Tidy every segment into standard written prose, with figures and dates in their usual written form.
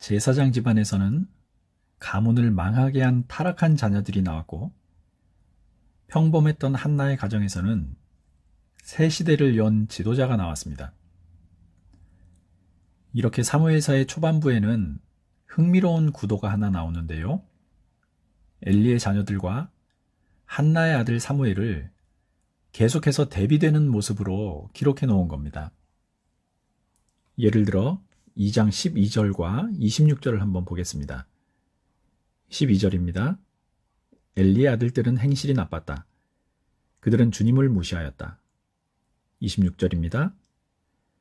제사장 집안에서는 가문을 망하게 한 타락한 자녀들이 나왔고, 평범했던 한나의 가정에서는 새 시대를 연 지도자가 나왔습니다. 이렇게 사무엘사의 초반부에는 흥미로운 구도가 하나 나오는데요. 엘리의 자녀들과 한나의 아들 사무엘을 계속해서 대비되는 모습으로 기록해 놓은 겁니다. 예를 들어 2장 12절과 26절을 한번 보겠습니다. 12절입니다. 엘리의 아들들은 행실이 나빴다. 그들은 주님을 무시하였다. 26절입니다.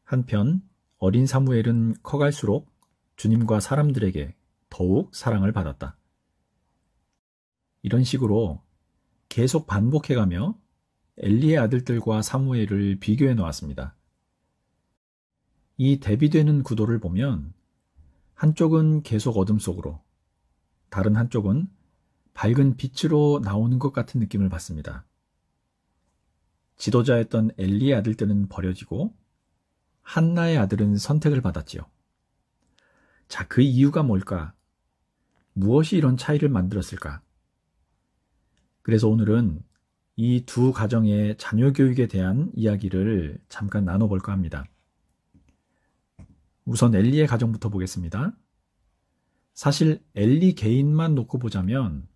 한편 어린 사무엘은 커갈수록 주님과 사람들에게 더욱 사랑을 받았다. 이런 식으로 계속 반복해가며 엘리의 아들들과 사무엘을 비교해 놓았습니다. 이 대비되는 구도를 보면 한쪽은 계속 어둠 속으로, 다른 한쪽은 밝은 빛으로 나오는 것 같은 느낌을 받습니다. 지도자였던 엘리의 아들들은 버려지고 한나의 아들은 선택을 받았지요. 자, 그 이유가 뭘까? 무엇이 이런 차이를 만들었을까? 그래서 오늘은 이 두 가정의 자녀 교육에 대한 이야기를 잠깐 나눠볼까 합니다. 우선 엘리의 가정부터 보겠습니다. 사실 엘리 개인만 놓고 보자면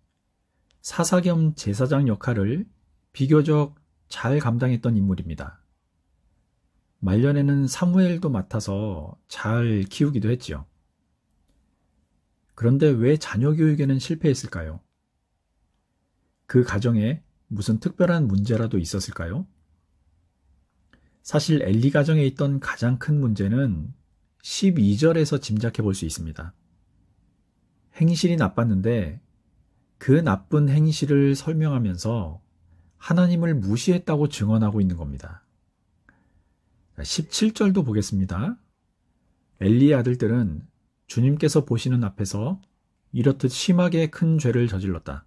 사사 겸 제사장 역할을 비교적 잘 감당했던 인물입니다. 말년에는 사무엘도 맡아서 잘 키우기도 했지요. 그런데 왜 자녀 교육에는 실패했을까요? 그 가정에 무슨 특별한 문제라도 있었을까요? 사실 엘리 가정에 있던 가장 큰 문제는 12절에서 짐작해 볼 수 있습니다. 행실이 나빴는데 그 나쁜 행실을 설명하면서 하나님을 무시했다고 증언하고 있는 겁니다. 17절도 보겠습니다. 엘리의 아들들은 주님께서 보시는 앞에서 이렇듯 심하게 큰 죄를 저질렀다.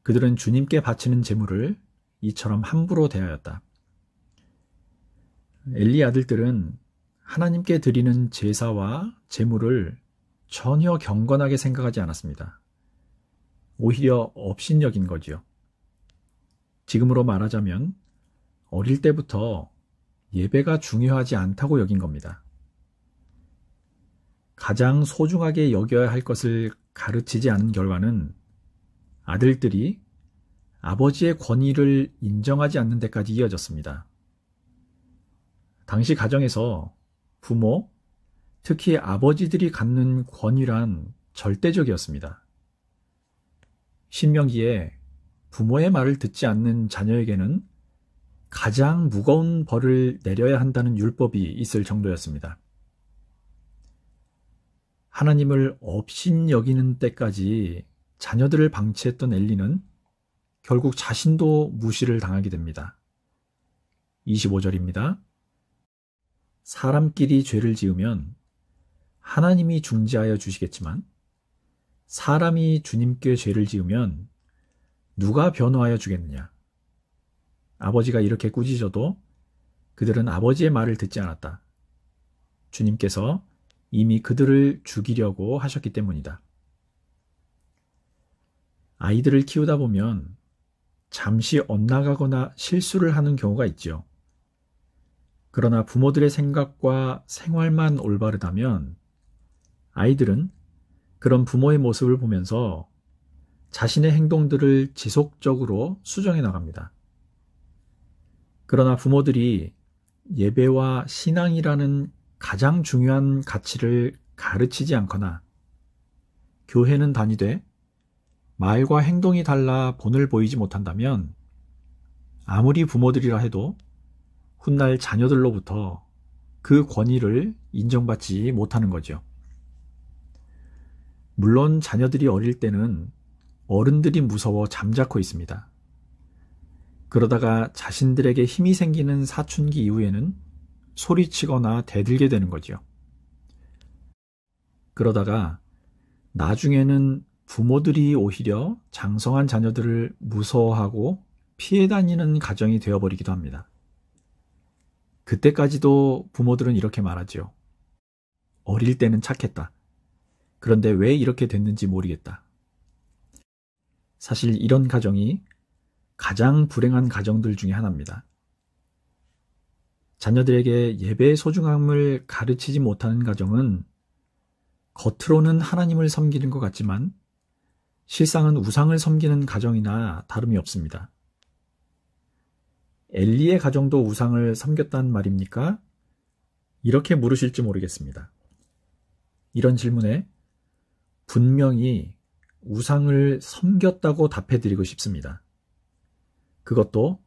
그들은 주님께 바치는 제물을 이처럼 함부로 대하였다. 엘리의 아들들은 하나님께 드리는 제사와 제물을 전혀 경건하게 생각하지 않았습니다. 오히려 업신여긴 거지요. 지금으로 말하자면 어릴 때부터 예배가 중요하지 않다고 여긴 겁니다. 가장 소중하게 여겨야 할 것을 가르치지 않은 결과는 아들들이 아버지의 권위를 인정하지 않는 데까지 이어졌습니다. 당시 가정에서 부모, 특히 아버지들이 갖는 권위란 절대적이었습니다. 신명기에 부모의 말을 듣지 않는 자녀에게는 가장 무거운 벌을 내려야 한다는 율법이 있을 정도였습니다. 하나님을 업신여기는 때까지 자녀들을 방치했던 엘리는 결국 자신도 무시를 당하게 됩니다. 25절입니다. 사람끼리 죄를 지으면 하나님이 중재하여 주시겠지만 사람이 주님께 죄를 지으면 누가 변호하여 주겠느냐? 아버지가 이렇게 꾸짖어도 그들은 아버지의 말을 듣지 않았다. 주님께서 이미 그들을 죽이려고 하셨기 때문이다. 아이들을 키우다 보면 잠시 엇나가거나 실수를 하는 경우가 있지요. 그러나 부모들의 생각과 생활만 올바르다면 아이들은 그런 부모의 모습을 보면서 자신의 행동들을 지속적으로 수정해 나갑니다. 그러나 부모들이 예배와 신앙이라는 가장 중요한 가치를 가르치지 않거나 교회는 다니되 말과 행동이 달라 본을 보이지 못한다면 아무리 부모들이라 해도 훗날 자녀들로부터 그 권위를 인정받지 못하는 거죠. 물론 자녀들이 어릴 때는 어른들이 무서워 잠자코 있습니다. 그러다가 자신들에게 힘이 생기는 사춘기 이후에는 소리치거나 대들게 되는 거죠. 그러다가 나중에는 부모들이 오히려 장성한 자녀들을 무서워하고 피해 다니는 가정이 되어버리기도 합니다. 그때까지도 부모들은 이렇게 말하죠. 어릴 때는 착했다. 그런데 왜 이렇게 됐는지 모르겠다. 사실 이런 가정이 가장 불행한 가정들 중에 하나입니다. 자녀들에게 예배의 소중함을 가르치지 못하는 가정은 겉으로는 하나님을 섬기는 것 같지만 실상은 우상을 섬기는 가정이나 다름이 없습니다. 엘리의 가정도 우상을 섬겼단 말입니까? 이렇게 물으실지 모르겠습니다. 이런 질문에 분명히 우상을 섬겼다고 답해드리고 싶습니다. 그것도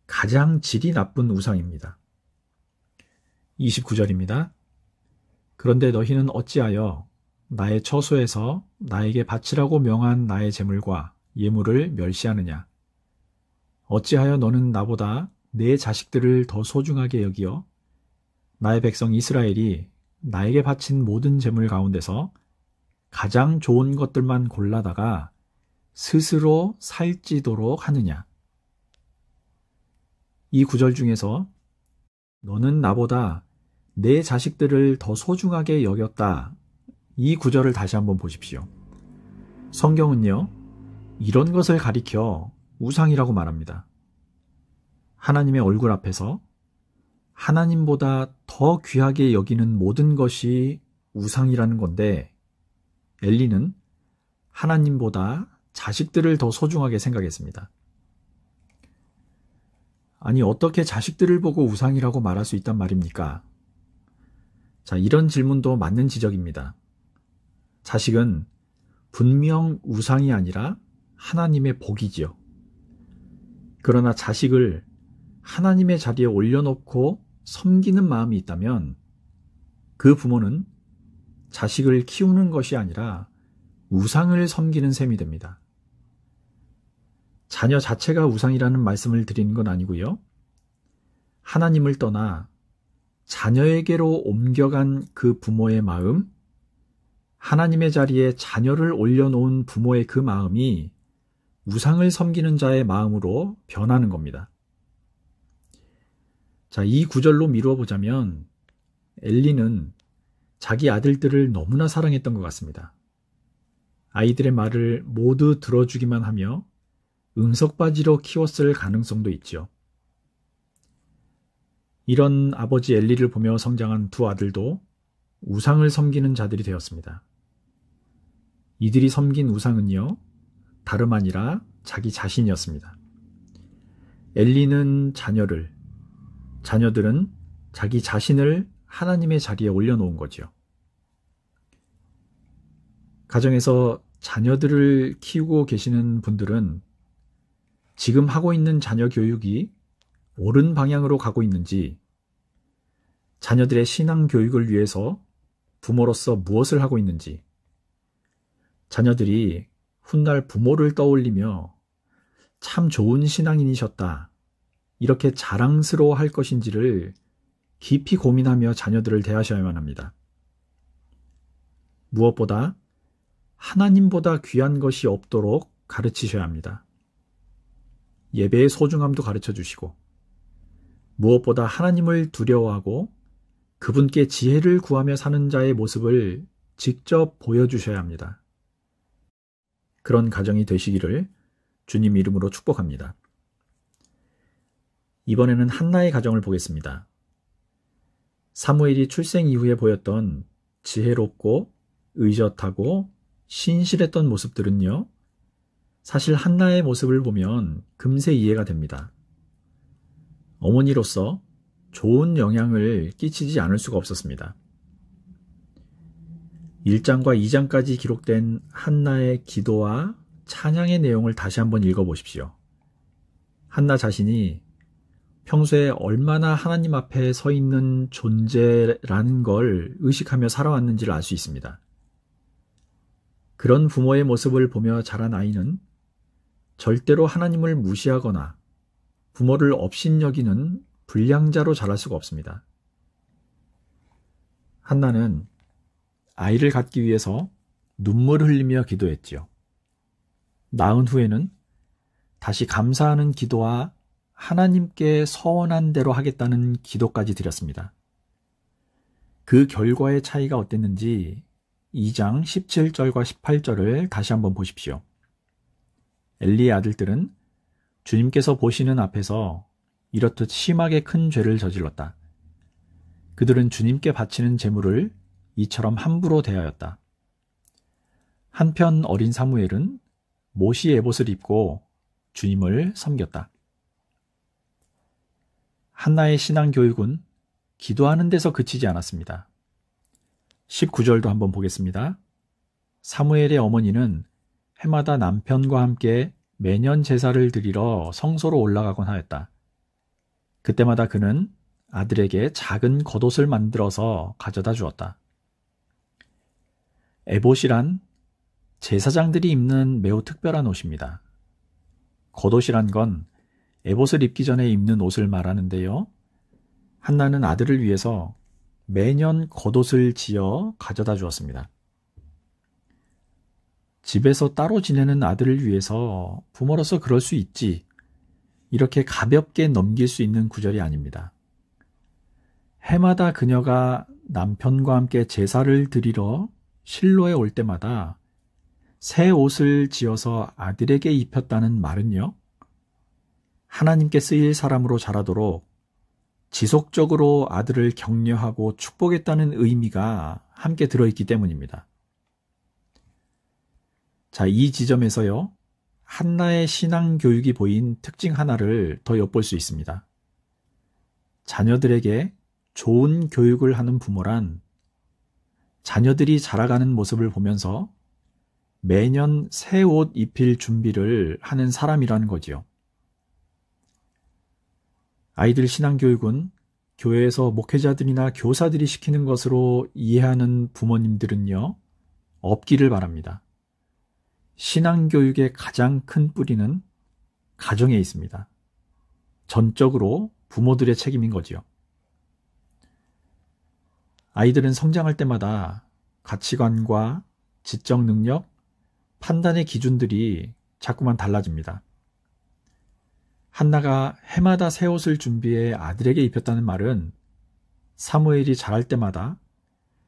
가장 질이 나쁜 우상입니다. 29절입니다. 그런데 너희는 어찌하여 나의 처소에서 나에게 바치라고 명한 나의 제물과 예물을 멸시하느냐? 어찌하여 너는 나보다 내 자식들을 더 소중하게 여기어 나의 백성 이스라엘이 나에게 바친 모든 제물 가운데서 가장 좋은 것들만 골라다가 스스로 살찌도록 하느냐? 이 구절 중에서 너는 나보다 내 자식들을 더 소중하게 여겼다. 이 구절을 다시 한번 보십시오. 성경은요, 이런 것을 가리켜 우상이라고 말합니다. 하나님의 얼굴 앞에서 하나님보다 더 귀하게 여기는 모든 것이 우상이라는 건데, 엘리는 하나님보다 자식들을 더 소중하게 생각했습니다. 아니, 어떻게 자식들을 보고 우상이라고 말할 수 있단 말입니까? 자, 이런 질문도 맞는 지적입니다. 자식은 분명 우상이 아니라 하나님의 복이지요. 그러나 자식을 하나님의 자리에 올려놓고 섬기는 마음이 있다면 그 부모는 자식을 키우는 것이 아니라 우상을 섬기는 셈이 됩니다. 자녀 자체가 우상이라는 말씀을 드리는 건 아니고요. 하나님을 떠나 자녀에게로 옮겨간 그 부모의 마음, 하나님의 자리에 자녀를 올려놓은 부모의 그 마음이 우상을 섬기는 자의 마음으로 변하는 겁니다. 자, 이 구절로 미루어 보자면 엘리는 자기 아들들을 너무나 사랑했던 것 같습니다. 아이들의 말을 모두 들어주기만 하며 응석바지로 키웠을 가능성도 있죠. 이런 아버지 엘리를 보며 성장한 두 아들도 우상을 섬기는 자들이 되었습니다. 이들이 섬긴 우상은요, 다름 아니라 자기 자신이었습니다. 엘리는 자녀를, 자녀들은 자기 자신을 하나님의 자리에 올려놓은 거죠. 가정에서 자녀들을 키우고 계시는 분들은 지금 하고 있는 자녀 교육이 옳은 방향으로 가고 있는지, 자녀들의 신앙 교육을 위해서 부모로서 무엇을 하고 있는지, 자녀들이 훗날 부모를 떠올리며 참 좋은 신앙인이셨다, 이렇게 자랑스러워 할 것인지를 깊이 고민하며 자녀들을 대하셔야만 합니다. 무엇보다 하나님보다 귀한 것이 없도록 가르치셔야 합니다. 예배의 소중함도 가르쳐 주시고, 무엇보다 하나님을 두려워하고 그분께 지혜를 구하며 사는 자의 모습을 직접 보여주셔야 합니다. 그런 가정이 되시기를 주님 이름으로 축복합니다. 이번에는 한나의 가정을 보겠습니다. 사무엘이 출생 이후에 보였던 지혜롭고 의젓하고 신실했던 모습들은요, 사실 한나의 모습을 보면 금세 이해가 됩니다. 어머니로서 좋은 영향을 끼치지 않을 수가 없었습니다. 1장과 2장까지 기록된 한나의 기도와 찬양의 내용을 다시 한번 읽어보십시오. 한나 자신이 평소에 얼마나 하나님 앞에 서 있는 존재라는 걸 의식하며 살아왔는지를 알 수 있습니다. 그런 부모의 모습을 보며 자란 아이는 절대로 하나님을 무시하거나 부모를 업신여기는 불량자로 자랄 수가 없습니다. 한나는 아이를 갖기 위해서 눈물을 흘리며 기도했지요. 낳은 후에는 다시 감사하는 기도와 하나님께 서원한 대로 하겠다는 기도까지 드렸습니다. 그 결과의 차이가 어땠는지 2장 17절과 18절을 다시 한번 보십시오. 엘리의 아들들은 주님께서 보시는 앞에서 이렇듯 심하게 큰 죄를 저질렀다. 그들은 주님께 바치는 제물을 이처럼 함부로 대하였다. 한편 어린 사무엘은 모시 에봇을 입고 주님을 섬겼다. 한나의 신앙 교육은 기도하는 데서 그치지 않았습니다. 19절도 한번 보겠습니다. 사무엘의 어머니는 해마다 남편과 함께 매년 제사를 드리러 성소로 올라가곤 하였다. 그때마다 그는 아들에게 작은 겉옷을 만들어서 가져다 주었다. 에봇이란 제사장들이 입는 매우 특별한 옷입니다. 겉옷이란 건 에봇을 입기 전에 입는 옷을 말하는데요. 한나는 아들을 위해서 매년 겉옷을 지어 가져다 주었습니다. 집에서 따로 지내는 아들을 위해서 부모로서 그럴 수 있지, 이렇게 가볍게 넘길 수 있는 구절이 아닙니다. 해마다 그녀가 남편과 함께 제사를 드리러 실로에 올 때마다 새 옷을 지어서 아들에게 입혔다는 말은요, 하나님께 쓰일 사람으로 자라도록 지속적으로 아들을 격려하고 축복했다는 의미가 함께 들어있기 때문입니다. 자, 이 지점에서요, 한나의 신앙 교육이 보인 특징 하나를 더 엿볼 수 있습니다. 자녀들에게 좋은 교육을 하는 부모란 자녀들이 자라가는 모습을 보면서 매년 새 옷 입힐 준비를 하는 사람이라는 거지요. 아이들 신앙교육은 교회에서 목회자들이나 교사들이 시키는 것으로 이해하는 부모님들은요, 없기를 바랍니다. 신앙교육의 가장 큰 뿌리는 가정에 있습니다. 전적으로 부모들의 책임인 거지요. 아이들은 성장할 때마다 가치관과 지적 능력, 판단의 기준들이 자꾸만 달라집니다. 한나가 해마다 새 옷을 준비해 아들에게 입혔다는 말은 사무엘이 자랄 때마다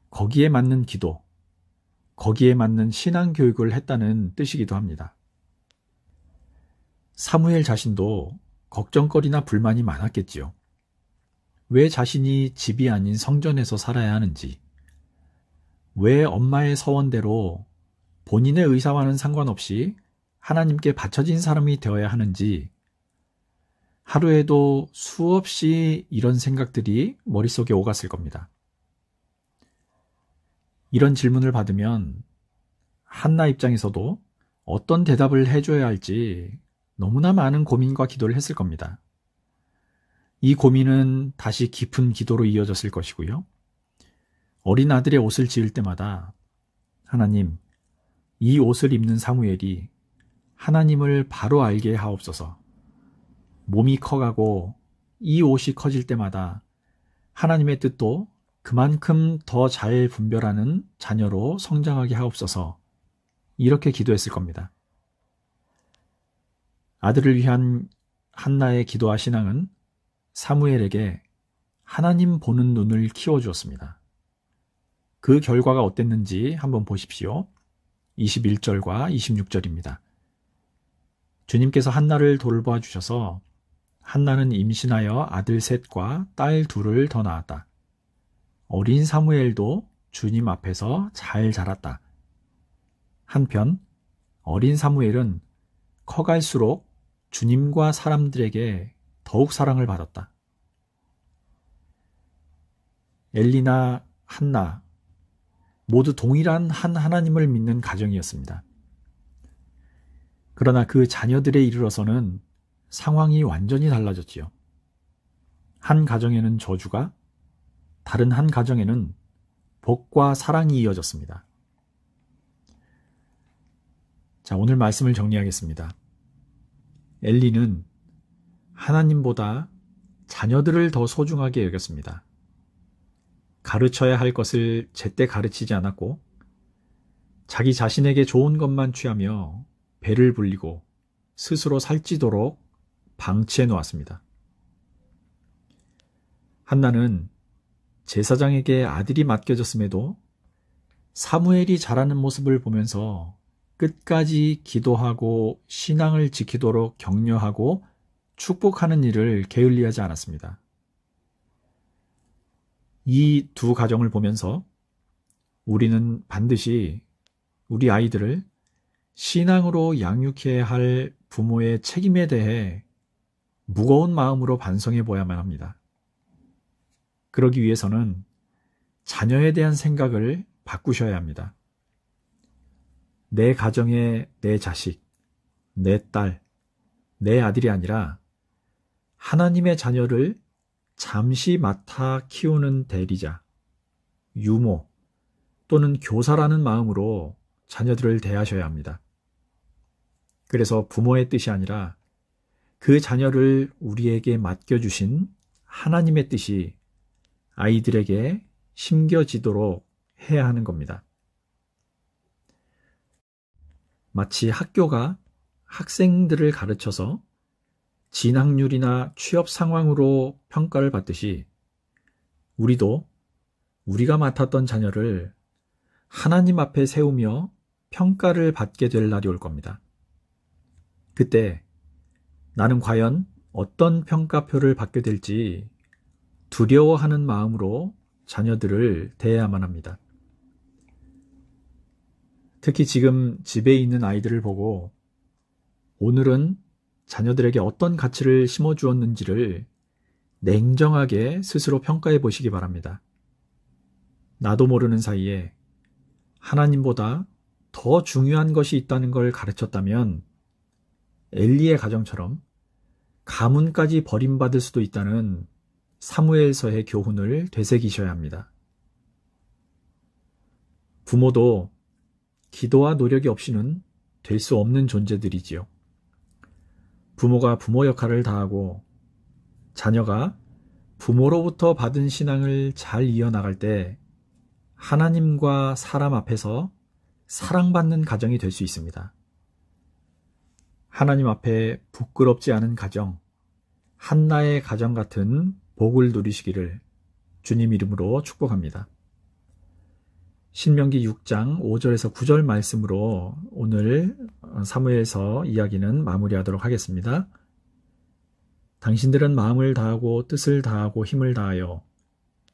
거기에 맞는 기도, 거기에 맞는 신앙 교육을 했다는 뜻이기도 합니다. 사무엘 자신도 걱정거리나 불만이 많았겠지요. 왜 자신이 집이 아닌 성전에서 살아야 하는지, 왜 엄마의 서원대로 본인의 의사와는 상관없이 하나님께 바쳐진 사람이 되어야 하는지, 하루에도 수없이 이런 생각들이 머릿속에 오갔을 겁니다. 이런 질문을 받으면 한나 입장에서도 어떤 대답을 해줘야 할지 너무나 많은 고민과 기도를 했을 겁니다. 이 고민은 다시 깊은 기도로 이어졌을 것이고요. 어린 아들의 옷을 지을 때마다 하나님, 이 옷을 입는 사무엘이 하나님을 바로 알게 하옵소서. 몸이 커가고 이 옷이 커질 때마다 하나님의 뜻도 그만큼 더 잘 분별하는 자녀로 성장하게 하옵소서. 이렇게 기도했을 겁니다. 아들을 위한 한나의 기도와 신앙은 사무엘에게 하나님 보는 눈을 키워주었습니다. 그 결과가 어땠는지 한번 보십시오. 21절과 26절입니다. 주님께서 한나를 돌봐 주셔서 한나는 임신하여 아들 셋과 딸 둘을 더 낳았다. 어린 사무엘도 주님 앞에서 잘 자랐다. 한편 어린 사무엘은 커갈수록 주님과 사람들에게 더욱 사랑을 받았다. 엘리나 한나 모두 동일한 한 하나님을 믿는 가정이었습니다. 그러나 그 자녀들에 이르러서는 상황이 완전히 달라졌지요. 한 가정에는 저주가, 다른 한 가정에는 복과 사랑이 이어졌습니다. 자, 오늘 말씀을 정리하겠습니다. 엘리는 하나님보다 자녀들을 더 소중하게 여겼습니다. 가르쳐야 할 것을 제때 가르치지 않았고, 자기 자신에게 좋은 것만 취하며 배를 불리고 스스로 살찌도록 방치해 놓았습니다. 한나는 제사장에게 아들이 맡겨졌음에도 사무엘이 자라는 모습을 보면서 끝까지 기도하고 신앙을 지키도록 격려하고 축복하는 일을 게을리하지 않았습니다. 이 두 가정을 보면서 우리는 반드시 우리 아이들을 신앙으로 양육해야 할 부모의 책임에 대해 무거운 마음으로 반성해 보아야만 합니다. 그러기 위해서는 자녀에 대한 생각을 바꾸셔야 합니다. 내 가정의 내 자식, 내 딸, 내 아들이 아니라 하나님의 자녀를 잠시 맡아 키우는 대리자, 유모 또는 교사라는 마음으로 자녀들을 대하셔야 합니다. 그래서 부모의 뜻이 아니라 그 자녀를 우리에게 맡겨주신 하나님의 뜻이 아이들에게 심겨지도록 해야 하는 겁니다. 마치 학교가 학생들을 가르쳐서 진학률이나 취업 상황으로 평가를 받듯이 우리도 우리가 맡았던 자녀를 하나님 앞에 세우며 평가를 받게 될 날이 올 겁니다. 그때 나는 과연 어떤 평가표를 받게 될지 두려워하는 마음으로 자녀들을 대해야만 합니다. 특히 지금 집에 있는 아이들을 보고 오늘은 자녀들에게 어떤 가치를 심어주었는지를 냉정하게 스스로 평가해 보시기 바랍니다. 나도 모르는 사이에 하나님보다 더 중요한 것이 있다는 걸 가르쳤다면 엘리의 가정처럼 가문까지 버림받을 수도 있다는 사무엘서의 교훈을 되새기셔야 합니다. 부모도 기도와 노력이 없이는 될 수 없는 존재들이지요. 부모가 부모 역할을 다하고 자녀가 부모로부터 받은 신앙을 잘 이어나갈 때 하나님과 사람 앞에서 사랑받는 가정이 될 수 있습니다. 하나님 앞에 부끄럽지 않은 가정, 한나의 가정 같은 복을 누리시기를 주님 이름으로 축복합니다. 신명기 6장 5절에서 9절 말씀으로 오늘 사무엘서 이야기는 마무리하도록 하겠습니다. 당신들은 마음을 다하고 뜻을 다하고 힘을 다하여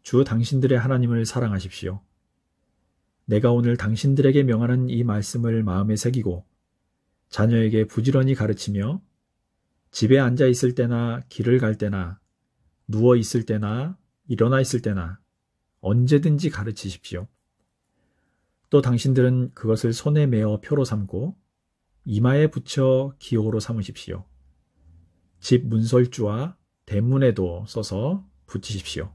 주 당신들의 하나님을 사랑하십시오. 내가 오늘 당신들에게 명하는 이 말씀을 마음에 새기고 자녀에게 부지런히 가르치며 집에 앉아 있을 때나 길을 갈 때나 누워 있을 때나 일어나 있을 때나 언제든지 가르치십시오. 또 당신들은 그것을 손에 메어 표로 삼고 이마에 붙여 기호로 삼으십시오. 집 문설주와 대문에도 써서 붙이십시오.